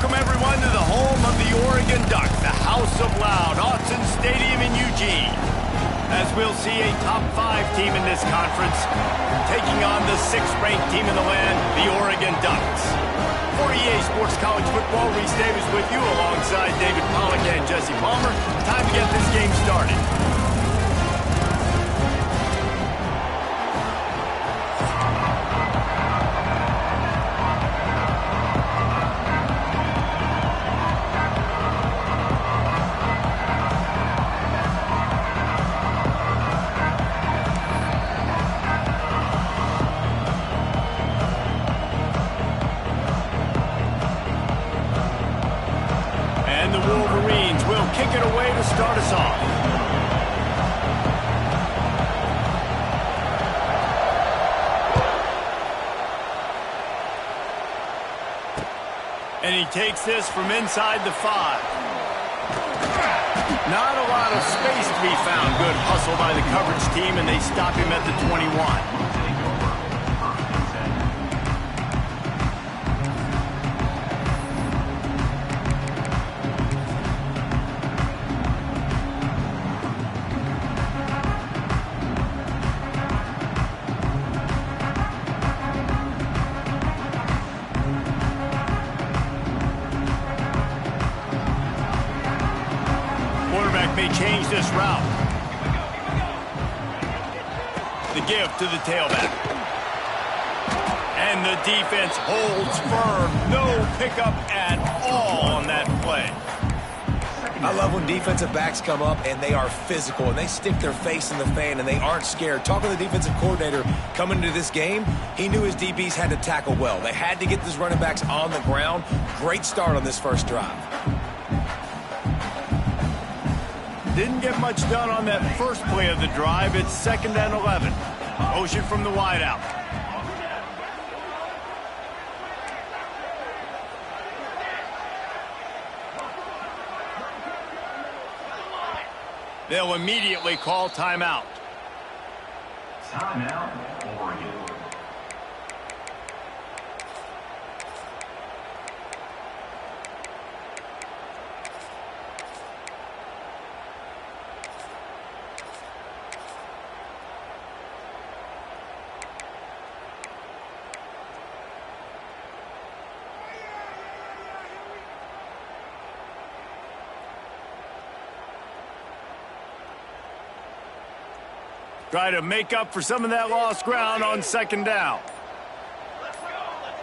Welcome, everyone, to the home of the Oregon Ducks, the House of Loud, Autzen Stadium in Eugene. As we'll see a top-5 team in this conference taking on the 6th-ranked team in the land, the Oregon Ducks. For EA Sports College Football, Reese Davis with you alongside David Pollack and Jesse Palmer. Time to get this game started. Kick it away to start us off. And he takes this from inside the 5. Not a lot of space to be found. Good hustle by the coverage team, and they stop him at the 21. May change this route. The give to the tailback. And the defense holds firm. No pickup at all on that play. I love when defensive backs come up and they are physical and they stick their face in the fan and they aren't scared. Talking to the defensive coordinator coming into this game, he knew his DBs had to tackle well. They had to get these running backs on the ground. Great start on this first drive. Didn't get much done on that first play of the drive. It's 2nd and 11. Motion from the wideout. They'll immediately call timeout. Timeout, Oregon. Try to make up for some of that lost ground on 2nd down.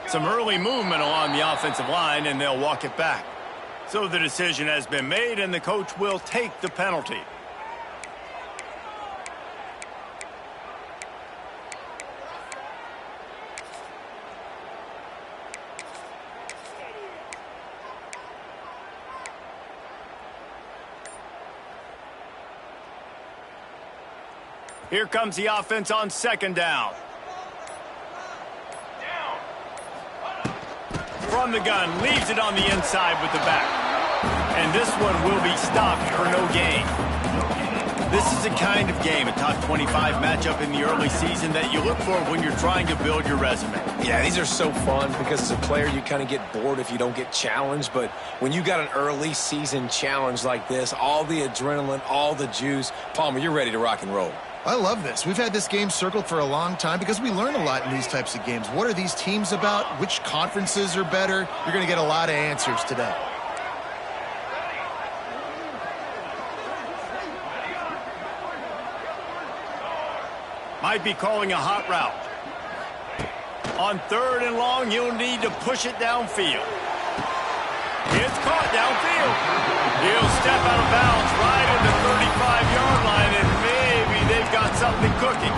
Some early movement along the offensive line, and they'll walk it back. So the decision has been made, and the coach will take the penalty. Here comes the offense on 2nd down. From the gun, leaves it on the inside with the back. And this one will be stopped for no gain. This is the kind of game, a top 25 matchup in the early season, that you look for when you're trying to build your resume. Yeah, these are so fun because as a player, you kind of get bored if you don't get challenged. But when you got an early season challenge like this, all the adrenaline, all the juice, Palmer, you're ready to rock and roll. I love this. We've had this game circled for a long time because we learn a lot in these types of games. What are these teams about? Which conferences are better? You're going to get a lot of answers today. Might be calling a hot route. On 3rd and long, you'll need to push it downfield. It's caught downfield. He'll step out of bounds right at the 35-yard line, and maybe they've got something cooking.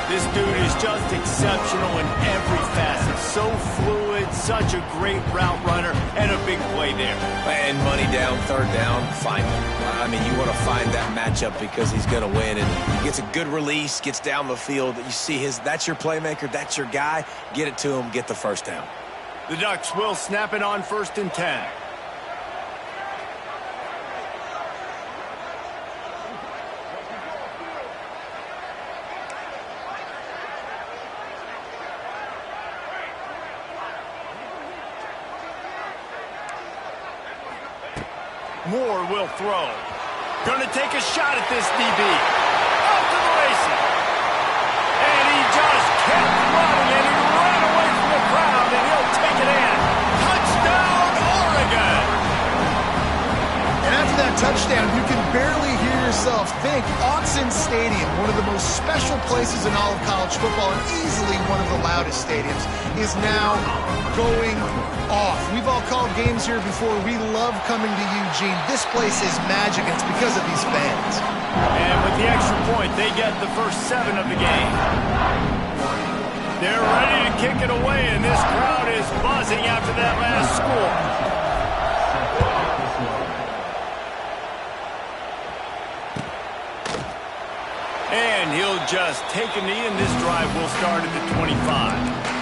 This dude is just exceptional in every facet. So fluid, such a great route runner, and a big play there. And money down, 3rd down, find him. I mean, you want to find that matchup because he's going to win. And he gets a good release, gets down the field. You see that's your playmaker, that's your guy. Get it to him, get the 1st down. The Ducks will snap it on 1st and 10. Moore will throw. Gonna take a shot at this DB. Off to the races. And he just kept running, and he ran away from the crowd, and he'll take it in. Touchdown, Oregon! And after that touchdown, you can barely hear yourself think. Autzen Stadium, one of the most special places in all of college football and easily one of the loudest stadiums, is now going off. We've all called games here before. We love coming to Eugene. This place is magic, and it's because of these fans. And with the extra point, they get the first 7 of the game. They're ready to kick it away, and this crowd is buzzing after that last score. And he'll just take a knee, and this drive will start at the 25.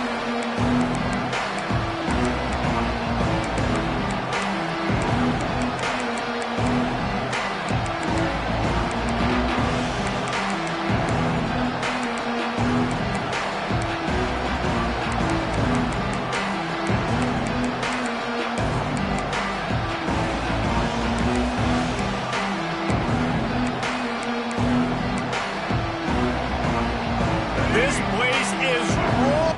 This place is raw.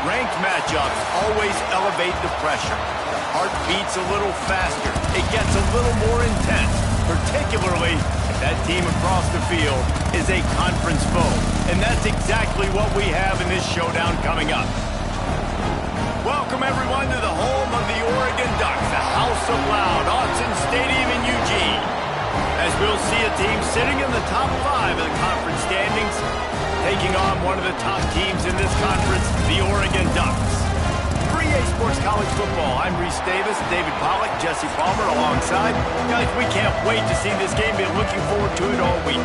Ranked matchups always elevate the pressure. The heart beats a little faster. It gets a little more intense, particularly if that team across the field is a conference foe. And that's exactly what we have in this showdown coming up. Welcome, everyone, to the home of the Oregon Ducks, the House of Loud, Autzen Stadium in Eugene. As we'll see a team sitting in the top 5 of the conference standings, taking on one of the top teams in this conference, the Oregon Ducks. For EA Sports College Football, I'm Reese Davis, David Pollack, Jesse Palmer alongside. Guys, we can't wait to see this game. Been looking forward to it all week.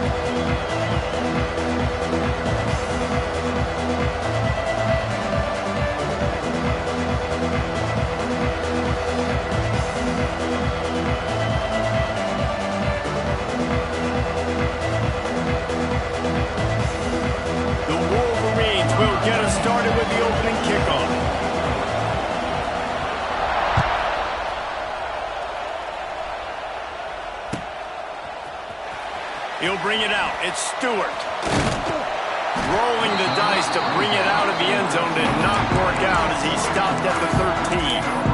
He'll bring it out. It's Stewart. Rolling the dice to bring it out of the end zone did not work out as he stopped at the 13.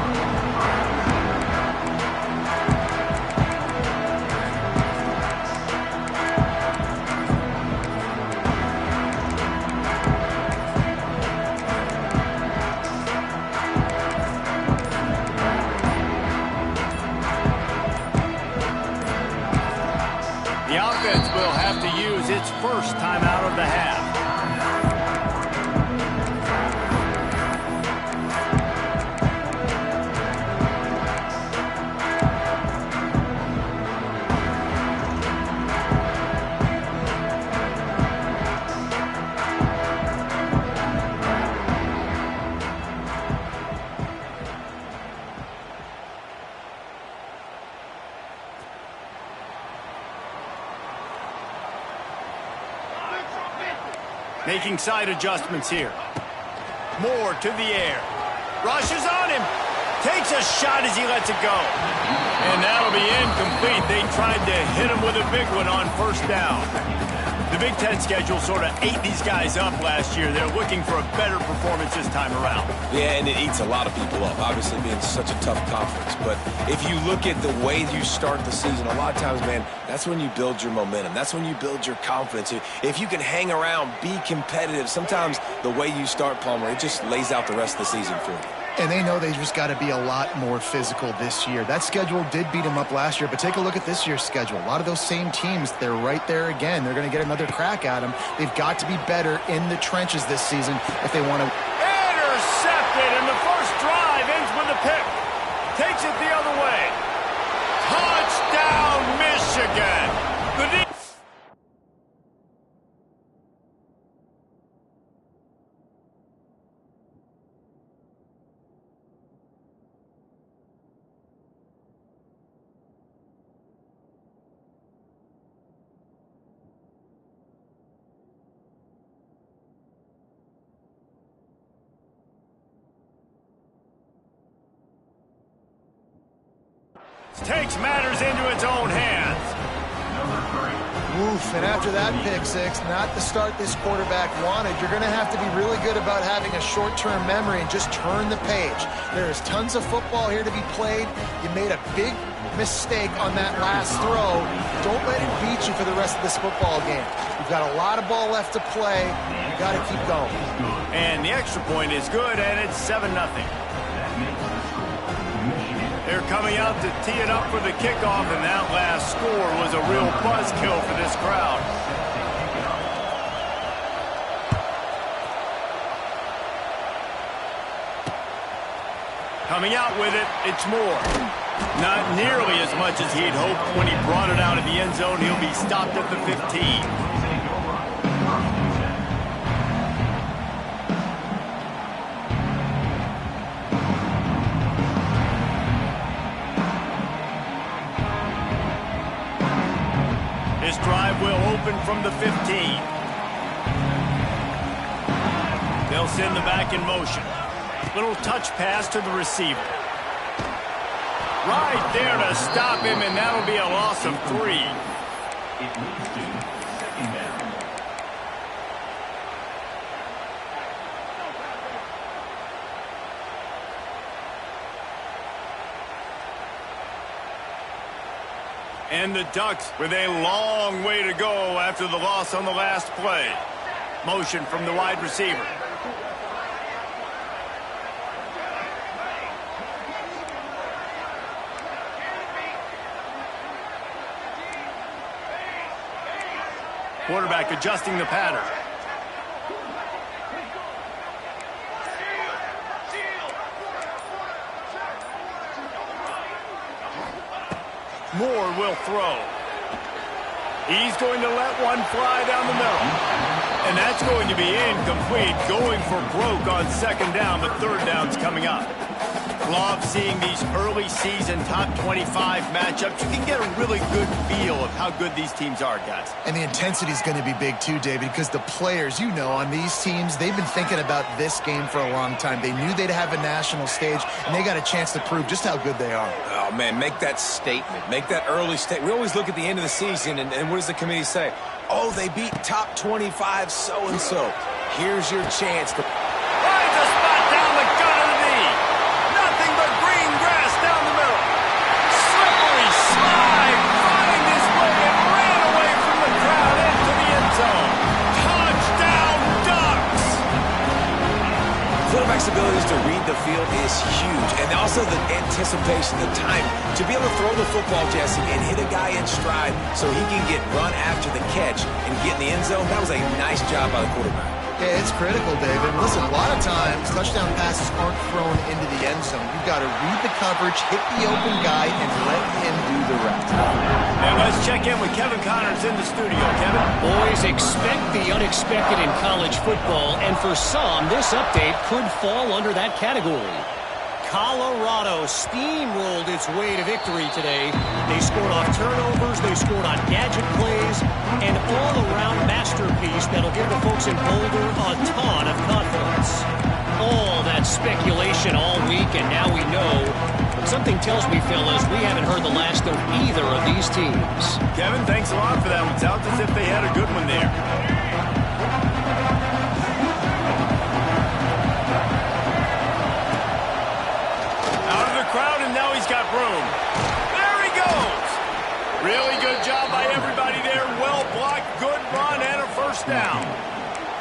The offense will have to use its first timeout of the half. Making side adjustments here. Moore to the air. Rushes on him. Takes a shot as he lets it go. And that'll be incomplete. They tried to hit him with a big one on first down. The Big Ten schedule sort of ate these guys up last year. They're looking for a better performance this time around. Yeah, and it eats a lot of people up, obviously being such a tough conference. But if you look at the way you start the season, a lot of times, man, that's when you build your momentum. That's when you build your confidence. If you can hang around, be competitive, sometimes the way you start, Palmer, it just lays out the rest of the season for you. And they know they just got to be a lot more physical this year. That schedule did beat them up last year, but take a look at this year's schedule. A lot of those same teams, they're right there again. They're going to get another crack at them. They've got to be better in the trenches this season if they want to. Intercepted, and the first drive ends with a pick. Takes it the other way. Touchdown, Michigan. The takes matters into its own hands. Oof, and after that pick six, not the start this quarterback wanted. You're going to have to be really good about having a short-term memory and just turn the page. There is tons of football here to be played. You made a big mistake on that last throw. Don't let it beat you for the rest of this football game. You've got a lot of ball left to play. You got to keep going. And the extra point is good, and it's 7-0. They're coming out to tee it up for the kickoff, and that last score was a real buzzkill for this crowd. Coming out with it, it's Moore. Not nearly as much as he'd hoped when he brought it out of the end zone. He'll be stopped at the 15. This drive will open from the 15. They'll send the back in motion. Little touch pass to the receiver. Right there to stop him, and that'll be a loss of 3. And the Ducks with a long way to go after the loss on the last play. Motion from the wide receiver. Quarterback adjusting the pattern. Moore will throw. He's going to let one fly down the middle. And that's going to be incomplete, going for broke on second down, but third down's coming up. Love seeing these early season top 25 matchups. You can get a really good feel of how good these teams are, guys. And the intensity is going to be big too, David, because the players, you know, on these teams, they've been thinking about this game for a long time. They knew they'd have a national stage, and they got a chance to prove just how good they are. Oh, man, make that statement. Make that early statement. We always look at the end of the season, and what does the committee say? Oh, they beat top 25 so-and-so. Here's your chance to... Finds a spot down the gut of the knee. Nothing but green grass down the middle. Slippery slide. Find his way and ran away from the crowd into the end zone. Touchdown, Ducks! Quarterback's abilities to read the field is huge, and also the anticipation, the time to be able to throw the football, Jesse, and hit a guy in stride so he can get run after the catch and get in the end zone. That was a nice job by the quarterback. Yeah, it's critical, David. Listen, a lot of times touchdown passes aren't thrown into the end zone. You've got to read the coverage, hit the open guy, and let him do the rest. And let's check in with Kevin Connors in the studio. Kevin? Boys, expect the unexpected in college football, and for some, this update could fall under that category. Colorado steamrolled its way to victory today. They scored off turnovers, they scored on gadget plays, an all-around masterpiece that'll give the folks in Boulder a ton of confidence. All that speculation all week, and now we know. But something tells me, fellas, we haven't heard the last of either of these teams. Kevin, thanks a lot for that. It sounds as if they had a good one there. Crowd, and now he's got room. There he goes. Really good job by everybody there. Well blocked, good run, and a first down.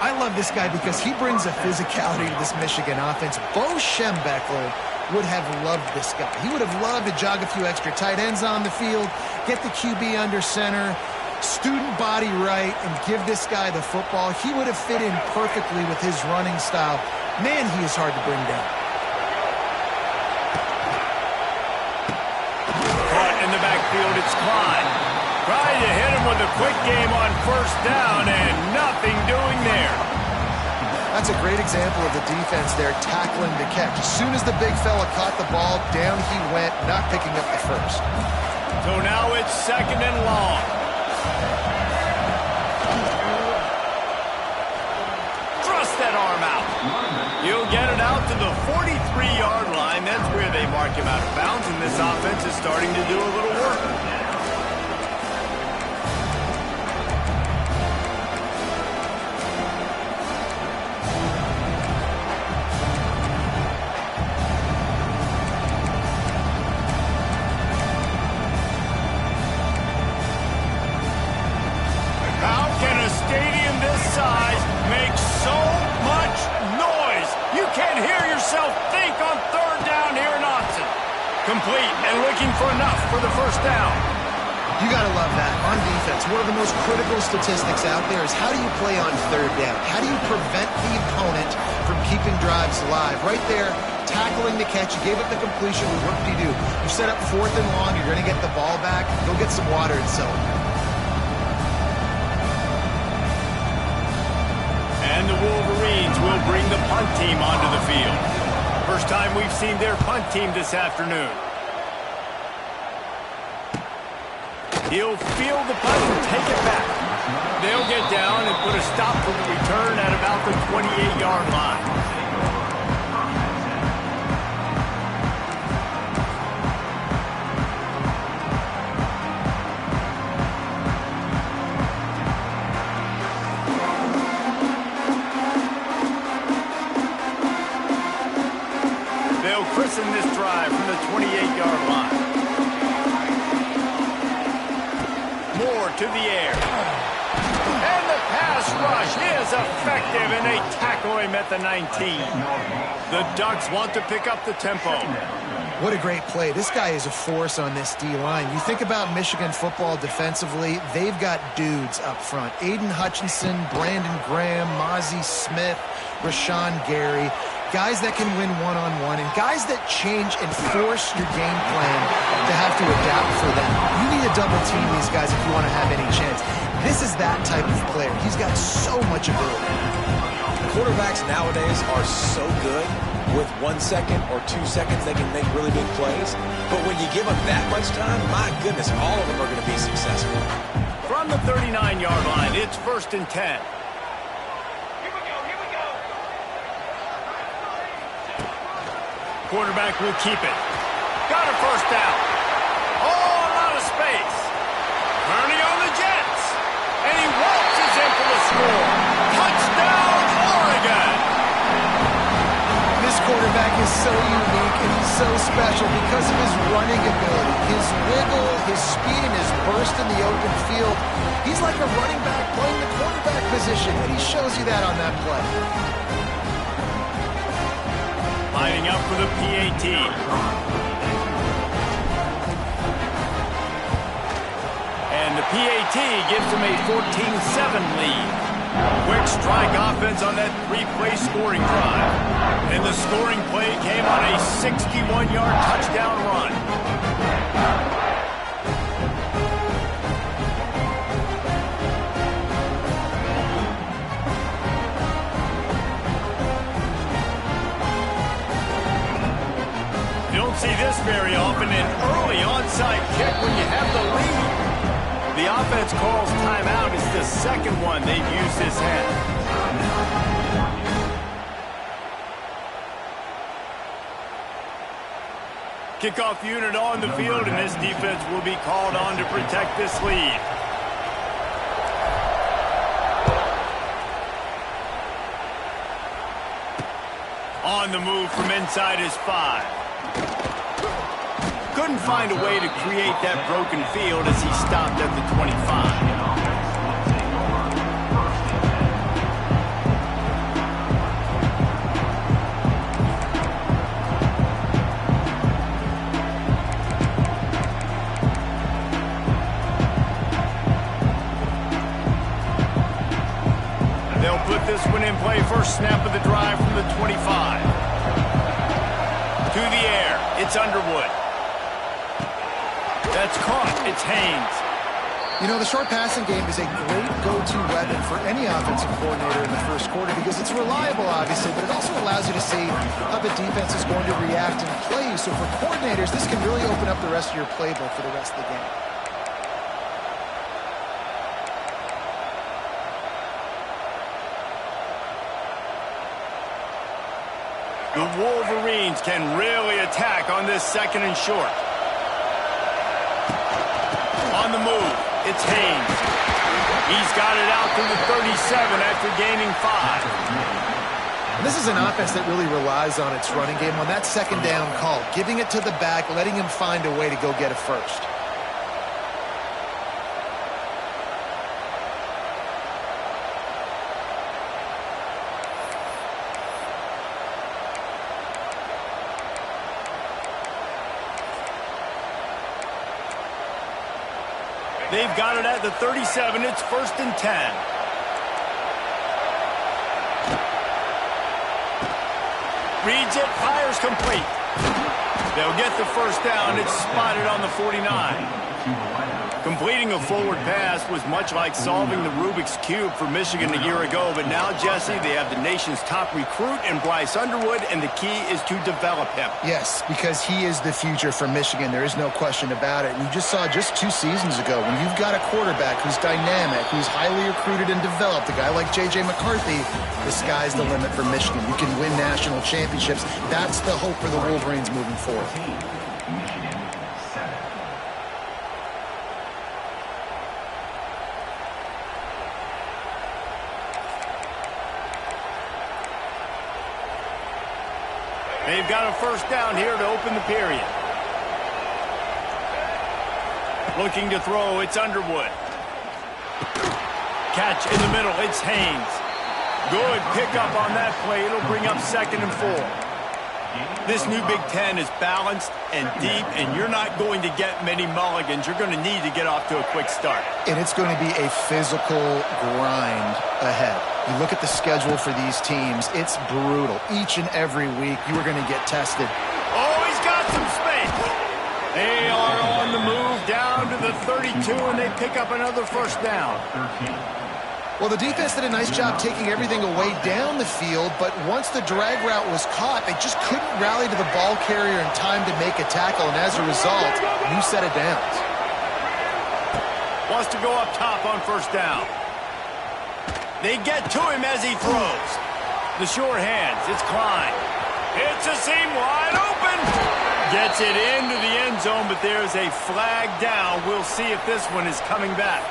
I love this guy because he brings a physicality to this Michigan offense. Bo Schembechler would have loved this guy. He would have loved to jog a few extra tight ends on the field, get the QB under center, student body right, and give this guy the football. He would have fit in perfectly with his running style. Man, he is hard to bring down. In the backfield, it's Klein. Trying to hit him with a quick game on first down, and nothing doing there. That's a great example of the defense there tackling the catch. As soon as the big fella caught the ball, down he went, not picking up the first. So now it's second and long. Thrust that arm out. He'll get it out to the 43-yard line. That's where they mark him out of bounds, and this offense is starting to do a little work. How can a stadium this size make so much noise? You can't hear yourself think on third down here in Austin. Complete and looking for enough for the first down. You got to love that. On defense, one of the most critical statistics out there is how do you play on third down? How do you prevent the opponent from keeping drives alive? Right there, tackling the catch. You gave up the completion. What do? You set up fourth and long. You're going to get the ball back. Go get some water and celebrate. And the Wolverines will bring the punt team onto the field. First time we've seen their punt team this afternoon. He'll field the punt and take it back. They'll get down and put a stop for the return at about the 28-yard line. They'll christen this drive from the 28-yard line. Moore to the air. And the pass rush is effective, and they tackle him at the 19. The Ducks want to pick up the tempo. What a great play. This guy is a force on this D-line. You think about Michigan football defensively, they've got dudes up front. Aiden Hutchinson, Brandon Graham, Mozzie Smith, Rashawn Gary. Guys that can win one-on-one and guys that change and force your game plan to have to adapt for them. You need to double team these guys if you want to have any chance. This is that type of player. He's got so much ability. Quarterbacks nowadays are so good. With 1 second or 2 seconds, they can make really big plays. But when you give them that much time, my goodness, all of them are going to be successful. From the 39-yard line, it's 1st and 10. Quarterback will keep it. Got a first down. so special because of his running ability, his wiggle, his speed, and his burst in the open field. He's like a running back playing the quarterback position, and he shows you that on that play. Lining up for the PAT. And the PAT gives him a 14-7 lead. Quick strike offense on that three-play scoring drive. And the scoring play came on a 61-yard touchdown run. You don't see this very often, an early onside kick when you have the lead. The offense calls timeout. It's the second one they've used this half. Kickoff unit on the field, and this defense will be called on to protect this lead. On the move from inside his 5. Couldn't find a way to create that broken field as he stopped at the 25. They'll put this one in play. First snap of the drive from the 25. To the air. It's Underwood. That's caught. It's Haynes. You know, the short passing game is a great go-to weapon for any offensive coordinator in the first quarter because it's reliable, obviously, but it also allows you to see how the defense is going to react and play you. So for coordinators, this can really open up the rest of your playbook for the rest of the game. The Wolverines can really attack on this second and short. On the move, it's Haynes. He's got it out to the 37 after gaining 5. And this is an offense that really relies on its running game on that second down call, giving it to the back, letting him find a way to go get a first. They've got it at the 37. It's 1st and 10. Reads it, fires complete. They'll get the first down. It's spotted on the 49. Completing a forward pass was much like solving the Rubik's Cube for Michigan a year ago, but now, Jesse, they have the nation's top recruit in Bryce Underwood, and the key is to develop him. Yes, because he is the future for Michigan. There is no question about it. And you just saw just 2 seasons ago when you've got a quarterback who's dynamic, who's highly recruited and developed, a guy like J.J. McCarthy, the sky's the limit for Michigan. You can win national championships. That's the hope for the Wolverines moving forward. They've got a first down here to open the period. Looking to throw, it's Underwood. Catch in the middle, it's Haynes. Good pickup on that play. It'll bring up 2nd and 4. This new Big Ten is balanced and deep, and you're not going to get many mulligans. You're going to need to get off to a quick start. And it's going to be a physical grind ahead. You look at the schedule for these teams, it's brutal. Each and every week, you are going to get tested. Oh, he's got some space. They are on the move down to the 32, and they pick up another first down. Well, the defense did a nice job taking everything away down the field, but once the drag route was caught, they just couldn't rally to the ball carrier in time to make a tackle, and as a result, new set of downs. Wants to go up top on first down. They get to him as he throws. The sure hands, it's Klein. It's a seam wide open. Gets it into the end zone, but there's a flag down. We'll see if this one is coming back.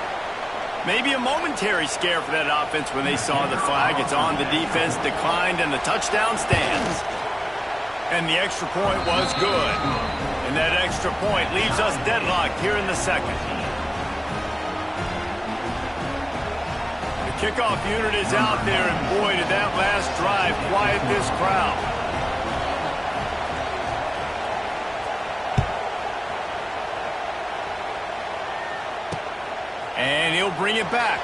Maybe a momentary scare for that offense when they saw the flag. It's on the defense, declined, and the touchdown stands. And the extra point was good. And that extra point leaves us deadlocked here in the second. The kickoff unit is out there, and boy, did that last drive quiet this crowd. And he'll bring it back.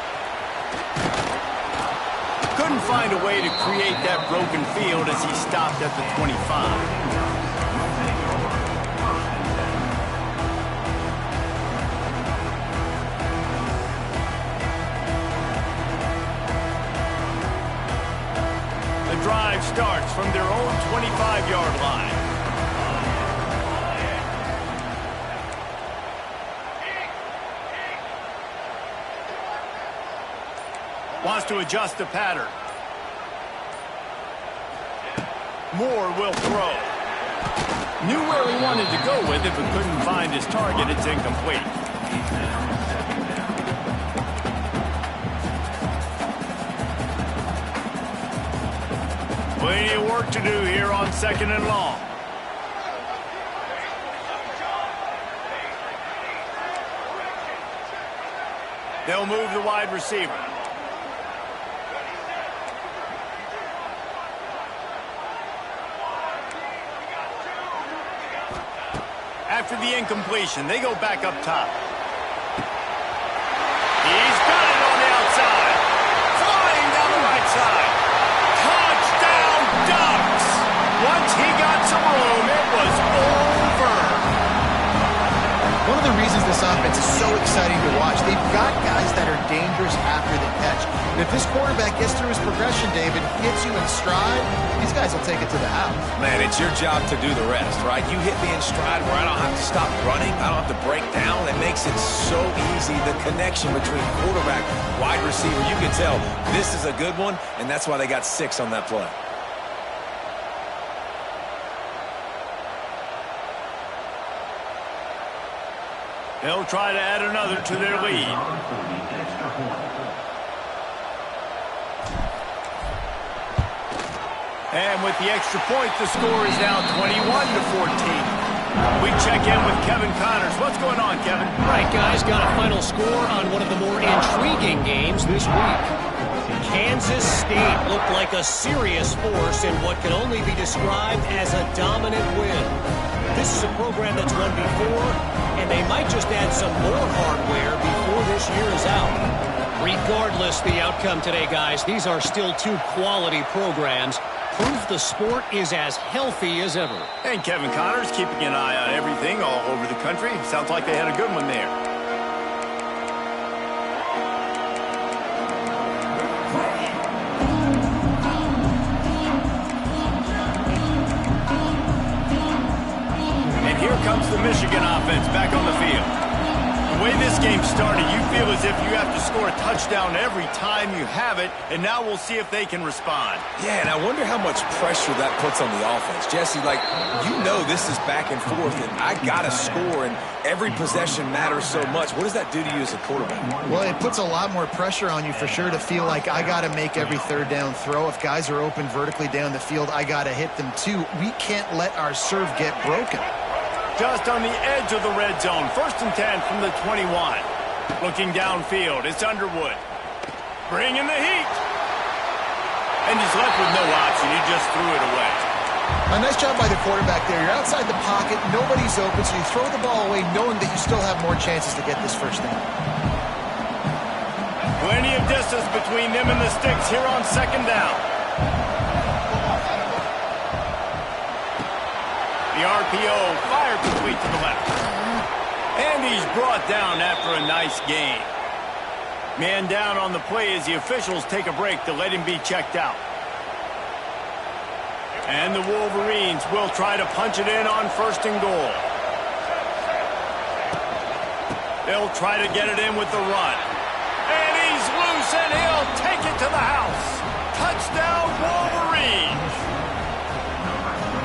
Couldn't find a way to create that broken field as he stopped at the 25. The drive starts from their own 25-yard line. Wants to adjust the pattern. Moore will throw. Knew where he wanted to go with it, but couldn't find his target. It's incomplete. Plenty of work to do here on 2nd and long. They'll move the wide receiver. After the incompletion, they go back up top. He's got it on the outside. Flying down the right side. Touchdown Ducks! Once he got some room, it was over. One of the reasons this offense is so exciting to watch, they've got guys that are dangerous after the catch. And if this quarterback gets through his progression, David, hits you in stride, these guys will take it to the house. Man, it's your job to do the rest, right? You hit me in stride where I don't have to stop running. I don't have to break down. It makes it so easy. The connection between quarterback, wide receiver, you can tell this is a good one, and that's why they got 6 on that play. They'll try to add another to their lead. And with the extra point, the score is now 21-14. We check in with Kevin Connors. What's going on, Kevin? All right, guys, got a final score on one of the more intriguing games this week. Kansas State looked like a serious force in what can only be described as a dominant win. This is a program that's won before, and they might just add some more hardware before this year is out. Regardless the outcome today, guys, these are still 2 quality programs. Proof the sport is as healthy as ever. And Kevin Connors keeping an eye on everything all over the country. Sounds like they had a good one there. And here comes the Michigan offense back on the field. The way this game started, you feel as if you have to score a touchdown every time you have it, and now we'll see if they can respond. Yeah, and I wonder how much pressure that puts on the offense. Jesse, like, you know this is back and forth, and I got to score, and every possession matters so much. What does that do to you as a quarterback? Well, it puts a lot more pressure on you for sure to feel like I got to make every 3rd down throw. If guys are open vertically down the field, I got to hit them too. We can't let our serve get broken. Just on the edge of the red zone. 1st and 10 from the 21. Looking downfield, it's Underwood. Bringing the heat. And he's left with no option. He just threw it away. A nice job by the quarterback there. You're outside the pocket. Nobody's open, so you throw the ball away knowing that you still have more chances to get this 1st down. Plenty of distance between them and the sticks here on 2nd down. The RPO fired complete to the left. And he's brought down after a nice gain. Man down on the play as the officials take a break to let him be checked out. And the Wolverines will try to punch it in on 1st and goal. They'll try to get it in with the run. And he's loose, and he'll take it to the house. Touchdown, Wolverines.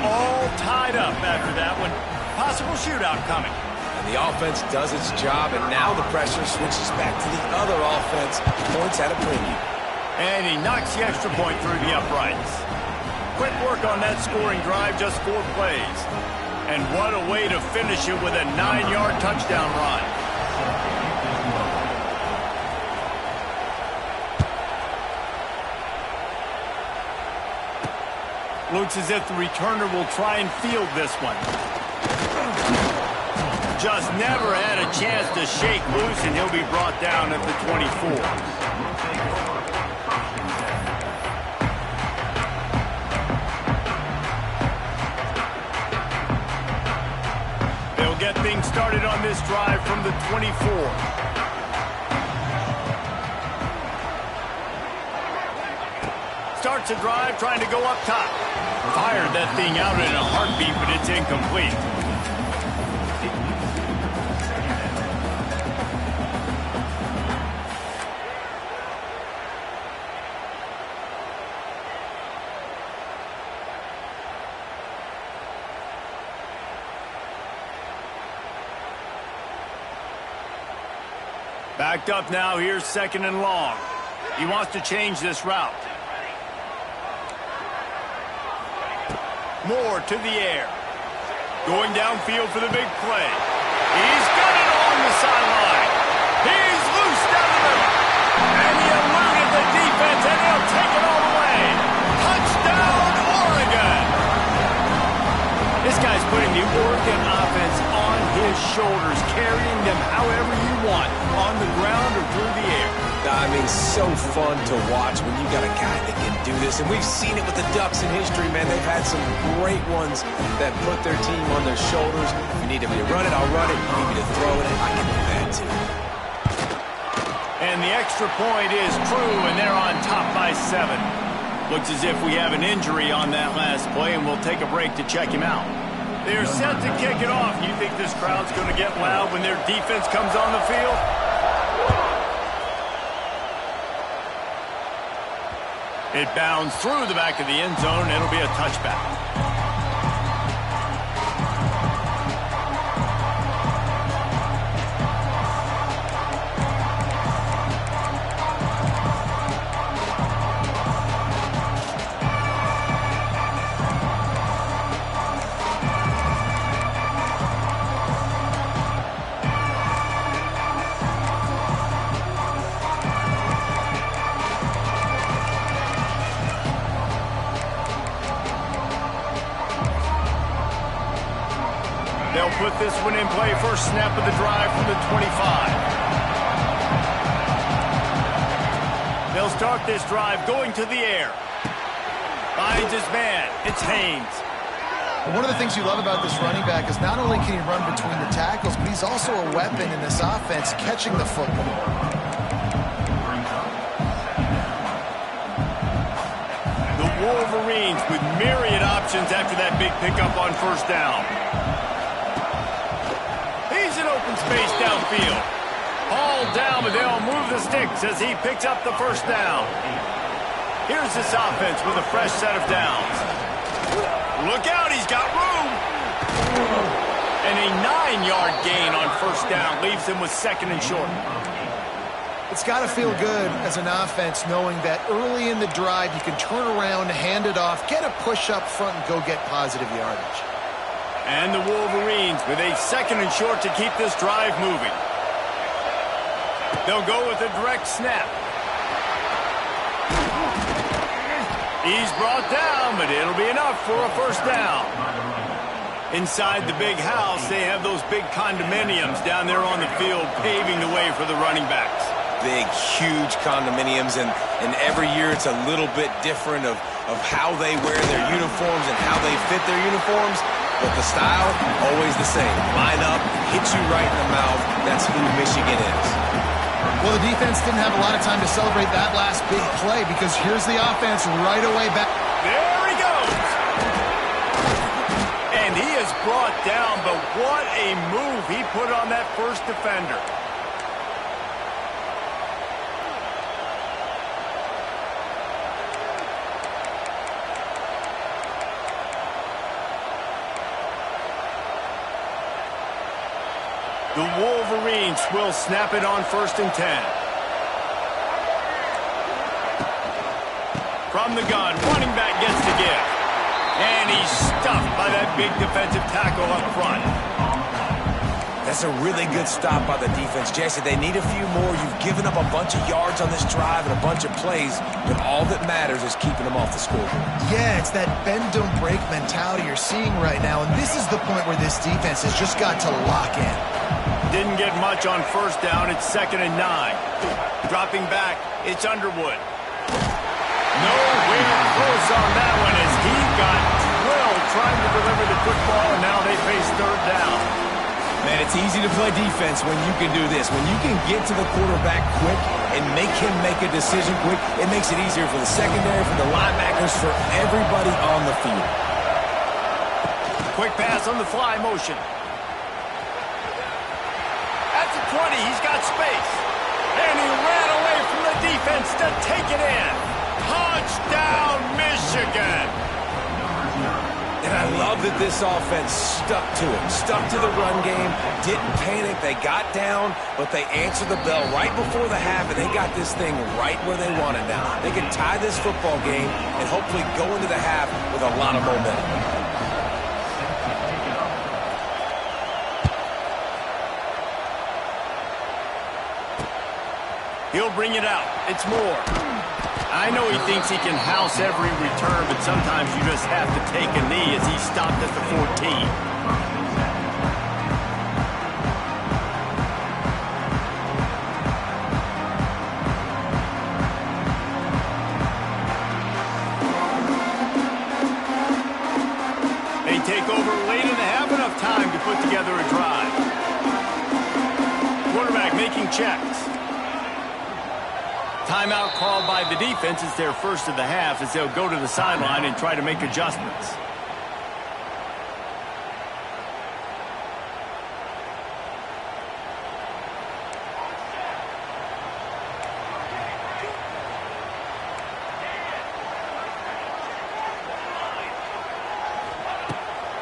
All tied up after that one. Possible shootout coming. And the offense does its job, and now the pressure switches back to the other offense. Points at a premium. And he knocks the extra point through the uprights. quick work on that scoring drive, just 4 plays. And what a way to finish it with a 9-yard touchdown run. Looks as if the returner will try and field this one. Just never had a chance to shake loose, and he'll be brought down at the 24. They'll get things started on this drive from the 24. Starts a drive trying to go up top. Fired that thing out in a heartbeat, but it's incomplete. Backed up now, here's 2nd and long. He wants to change this route. Moore to the air. Going downfield for the big play. He's got it along the sideline. He's loose down the middle. And he eluded the defense, and he'll take it all the way. Touchdown, Oregon! This guy's putting the Oregon offense on his shoulders, carrying them however you want, on the ground or through the air. I mean, so fun to watch when you got a guy that can do this. And we've seen it with the Ducks in history, man. They've had some great ones that put their team on their shoulders. If you need me to run it, I'll run it. If you need me to throw it, I can do that too. And the extra point is true, and they're on top by 7. Looks as if we have an injury on that last play, and we'll take a break to check him out. They're set to kick it off. You think this crowd's going to get loud when their defense comes on the field? It bounds through the back of the end zone. It'll be a touchback. They'll put this one in play. First snap of the drive from the 25. They'll start this drive going to the air. Finds his man. It's Haynes. One of the things you love about this running back is not only can he run between the tackles, but he's also a weapon in this offense, catching the football. The Wolverines with myriad options after that big pickup on first down. He's in open space downfield. Hauled down, but they'll move the sticks as he picks up the first down. Here's this offense with a fresh set of downs. Look out, he's got room. And a 9-yard gain on first down leaves him with 2nd and short. It's got to feel good as an offense knowing that early in the drive you can turn around, hand it off, get a push up front, and go get positive yardage. And the Wolverines with a 2nd and short to keep this drive moving. They'll go with a direct snap. He's brought down, but it'll be enough for a first down. Inside the big house, they have those big condominiums down there on the field paving the way for the running backs. Big, huge condominiums, and every year it's a little bit different of how they wear their uniforms and how they fit their uniforms. But the style, always the same. Line up, hit you right in the mouth. That's who Michigan is. Well, the defense didn't have a lot of time to celebrate that last big play because here's the offense right away back. There he goes. And he is brought down, but what a move he put on that first defender. The Wolverines will snap it on 1st and 10. From the gun, running back gets the give. And he's stuffed by that big defensive tackle up front. That's a really good stop by the defense. Jesse, they need a few more. You've given up a bunch of yards on this drive and a bunch of plays, but all that matters is keeping them off the scoreboard. Yeah, it's that bend, don't break mentality you're seeing right now, and this is the point where this defense has just got to lock in. Didn't get much on first down. It's 2nd and 9. Dropping back, it's Underwood. Nowhere close on that one as he got drilled trying to deliver the football, and now they face 3rd down. Man, it's easy to play defense when you can do this. When you can get to the quarterback quick and make him make a decision quick, it makes it easier for the secondary, for the linebackers, for everybody on the field. Quick pass on the fly motion. At the 20, he's got space. And he ran away from the defense to take it in. Touchdown, Michigan! And I love that this offense stuck to it, stuck to the run game, didn't panic. They got down, but they answered the bell right before the half, and they got this thing right where they want it now. They can tie this football game and hopefully go into the half with a lot of momentum. He'll bring it out. It's Moore. I know he thinks he can house every return, but sometimes you just have to take a knee as he stopped at the 14. They take over late in the half, enough time to put together a drive. Quarterback making checks. Timeout called by the defense. It's their first of the half as they'll go to the sideline and try to make adjustments.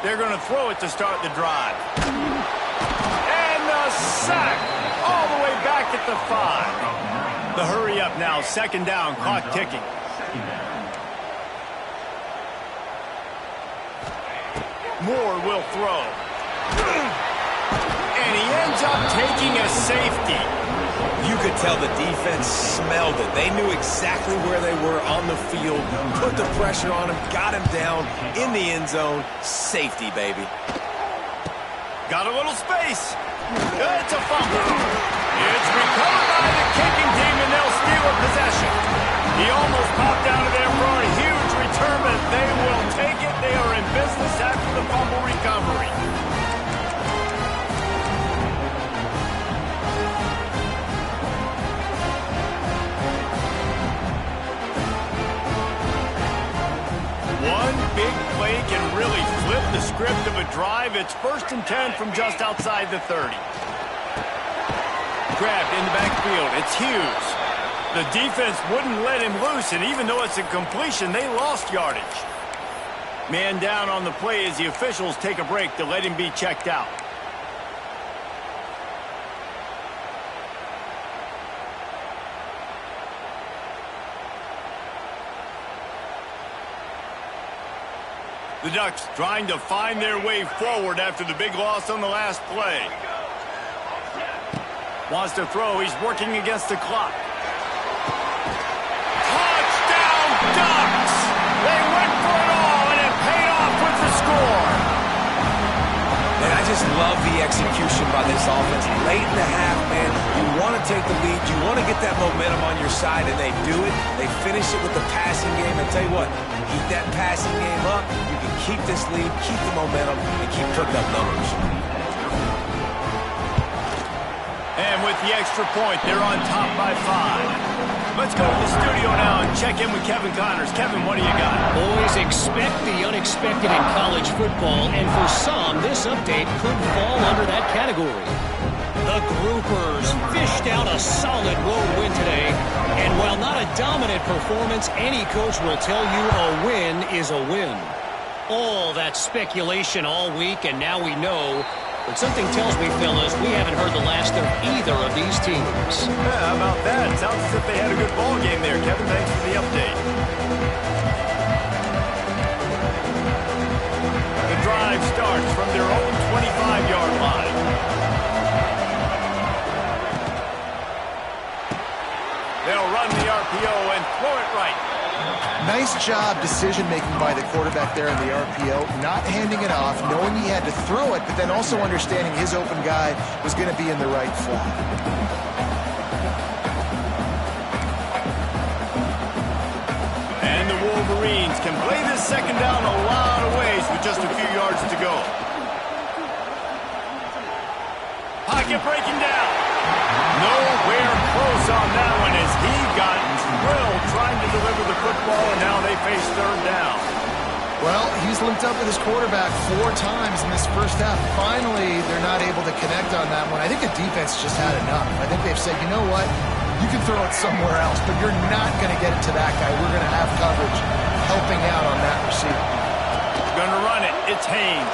They're going to throw it to start the drive. And the sack all the way back at the 5. The hurry up now, 2nd down, clock ticking. Moore will throw. And he ends up taking a safety. You could tell the defense smelled it. They knew exactly where they were on the field, put the pressure on him, got him down in the end zone. Safety, baby. Got a little space. It's a fumble. It's recovered by the kicking team, and they'll steal a possession. He almost popped out of there for a huge return, but they will take it. They are in business after the fumble recovery. One big play can really flip the script of a drive. It's 1st and 10 from just outside the 30. Grabbed in the backfield. It's Hughes. The defense wouldn't let him loose, and even though it's a completion, they lost yardage. Man down on the play as the officials take a break to let him be checked out. The Ducks trying to find their way forward after the big loss on the last play. Wants to throw. He's working against the clock. Touchdown, Ducks! They went for it all, and it paid off with the score. And I just love the execution by this offense. Late in the half, man, you want to take the lead. You want to get that momentum on your side, and they do it. They finish it with the passing game. And tell you what, keep that passing game up. You can keep this lead, keep the momentum, and keep putting up numbers. And with the extra point, they're on top by 5. Let's go to the studio now and check in with Kevin Connors. Kevin, what do you got? Always expect the unexpected in college football, and for some, this update could fall under that category. The Groupers fished out a solid road win today, and while not a dominant performance, any coach will tell you a win is a win. All that speculation all week, and now we know. But something tells me, fellas, we haven't heard the last of either of these teams. Yeah, how about that? Sounds as if they had a good ball game there. Kevin, thanks for the update. They'll run the RPO and throw it right. Nice job decision-making by the quarterback there in the RPO, not handing it off, knowing he had to throw it, but then also understanding his open guy was going to be in the right flat. And the Wolverines can play this second down a lot of ways with just a few yards to go. Pocket breaking down. Nowhere close on that one as he got drilled trying to deliver the football, and now they face third down. Well, he's linked up with his quarterback 4 times in this first half. Finally, they're not able to connect on that one. I think the defense just had enough. I think they've said, you know what? You can throw it somewhere else, but you're not going to get it to that guy. We're going to have coverage helping out on that receiver. Going to run it. It's Haynes.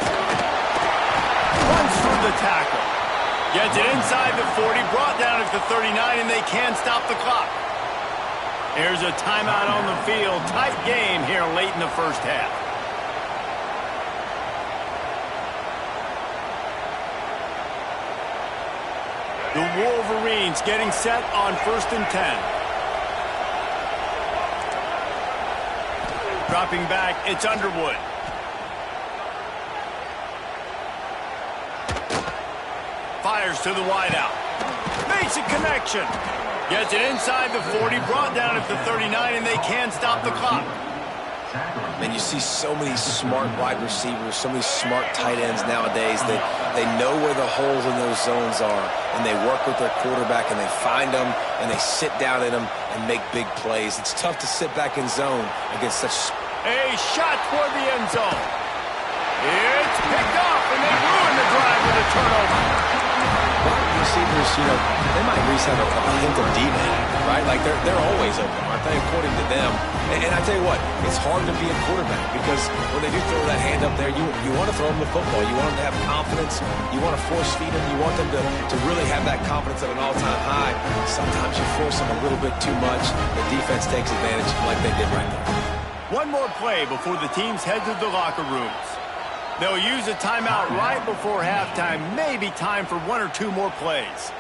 Runs through the tackle. Gets it inside the 40, brought down at the 39, and they can't stop the clock. There's a timeout on the field. Tight game here late in the first half. The Wolverines getting set on 1st and 10. Dropping back, it's Underwood. Fires to the wideout. Makes a connection. Gets it inside the 40, brought down at the 39, and they can't stop the clock. Man, you see so many smart wide receivers, so many smart tight ends nowadays that they know where the holes in those zones are, and they work with their quarterback, and they find them, and they sit down in them and make big plays. It's tough to sit back in zone against such... A shot toward the end zone. It's picked off, and they ruin the drive with a turnover. Receivers, you know, they might at least have a hint of D-man, right? Like, they're always open, aren't they, according to them? And I tell you what, it's hard to be a quarterback because when they do throw that hand up there, you want to throw them the football. You want them to have confidence. You want to force feed them. You want them to really have that confidence at an all-time high. Sometimes you force them a little bit too much. The defense takes advantage like they did right there. One more play before the teams head to the locker rooms. They'll use a timeout right before halftime, maybe time for 1 or 2 more plays.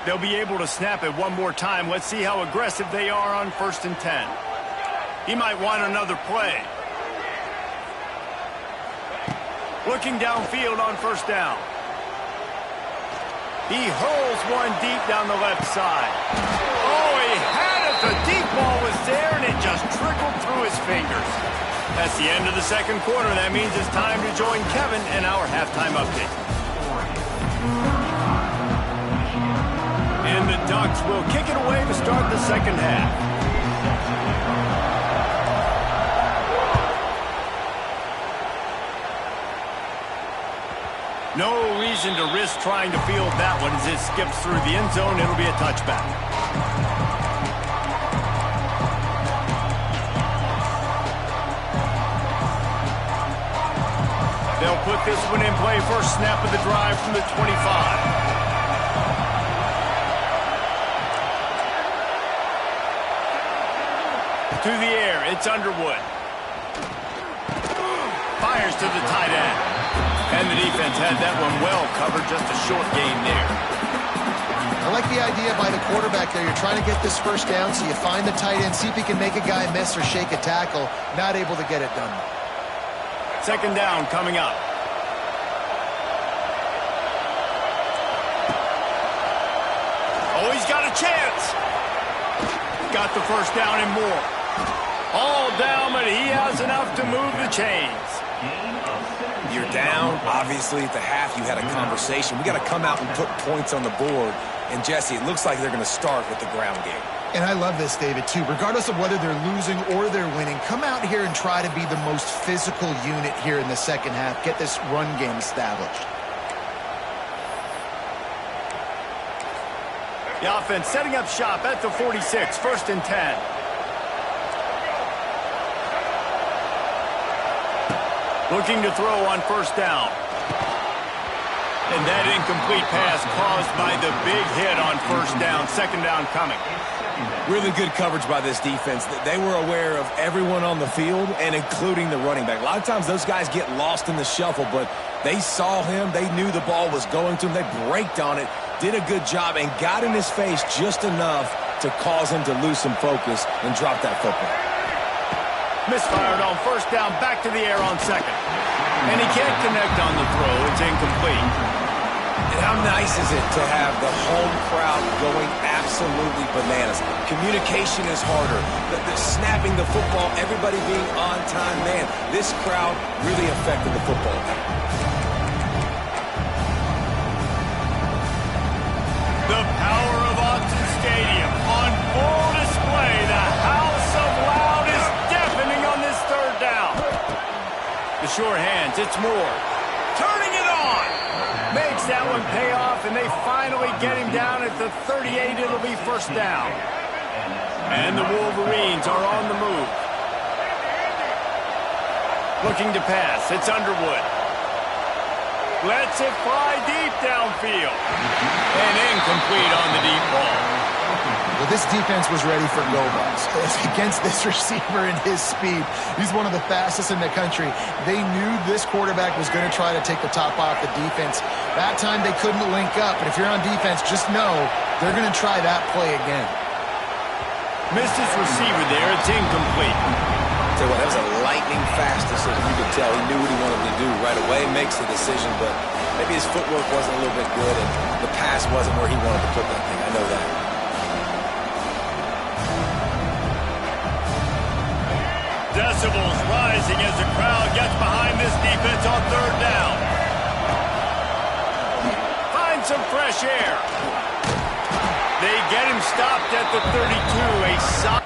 They'll be able to snap it one more time. Let's see how aggressive they are on 1st and 10. He might want another play. Looking downfield on 1st down. He hurls one deep down the left side. Oh, he had it. The deep ball was there, and it just trickled through his fingers. That's the end of the second quarter. That means it's time to join Kevin in our halftime update. And the Ducks will kick it away to start the second half. No reason to risk trying to field that one as it skips through the end zone. It'll be a touchback. They'll put this one in play. First snap of the drive from the 25. To the air, it's Underwood. Fires to the tight end. And the defense had that one well covered. Just a short gain there. I like the idea by the quarterback there. You're trying to get this first down, so you find the tight end, see if he can make a guy miss or shake a tackle. Not able to get it done. Second down coming up. Oh, he's got a chance. Got the first down and more. All down, but he has enough to move the chains. You're down. Obviously, at the half, you had a conversation. We got to come out and put points on the board. And, Jesse, it looks like they're going to start with the ground game. And I love this, David, too. Regardless of whether they're losing or they're winning, come out here and try to be the most physical unit here in the second half. Get this run game established. The offense setting up shop at the 46, 1st and 10. Looking to throw on 1st down. And that incomplete pass caused by the big hit on 1st down. 2nd down coming. Really good coverage by this defense. They were aware of everyone on the field, and including the running back. A lot of times those guys get lost in the shuffle, but they saw him. They knew the ball was going to him. They braked on it, did a good job, and got in his face just enough to cause him to lose some focus and drop that football. Misfired on first down, back to the air on second. And he can't connect on the throw. It's incomplete. And how nice is it to have the home crowd going absolutely bananas? Communication is harder. The snapping the football, everybody being on time. Man, this crowd really affected the football. The power of Autzen Stadium on full display. The house of loud is deafening on this third down. The sure hands, it's Moore. Turning it on. Makes that one pay off, and they finally get him down at the 38. It'll be first down. And the Wolverines are on the move. Looking to pass. It's Underwood. Lets it fly deep downfield. And incomplete on the deep ball. Well, this defense was ready for go-balls. Against this receiver and his speed, he's one of the fastest in the country. They knew this quarterback was going to try to take the top off the defense. That time they couldn't link up, but if you're on defense, just know they're going to try that play again. Missed his receiver there. It's incomplete. Tell you what, that was a lightning-fast decision. You could tell he knew what he wanted to do right away, makes the decision, but maybe his footwork wasn't a little bit good, and the pass wasn't where he wanted to put that thing. I know that. Decibels rising as the crowd gets behind this defense on third down. Find some fresh air. They get him stopped at the 32. A solid.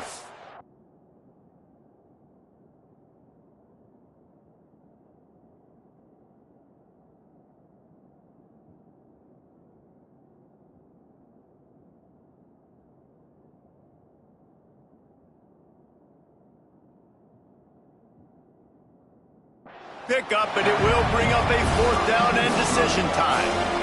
Pick up, and it will bring up a fourth down and decision time.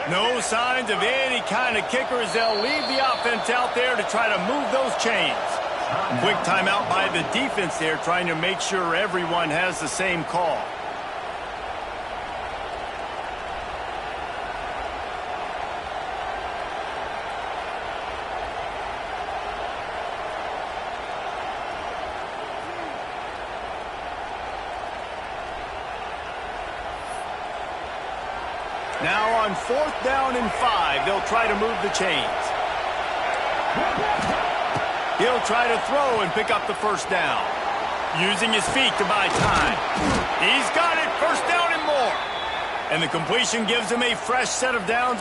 No signs of any kind of kickers. They'll leave the offense out there to try to move those chains. Quick timeout by the defense there, trying to make sure everyone has the same call. Now on fourth down and 5, they'll try to move the chains. He'll try to throw and pick up the first down. Using his feet to buy time. He's got it, first down and more. And the completion gives him a fresh set of downs.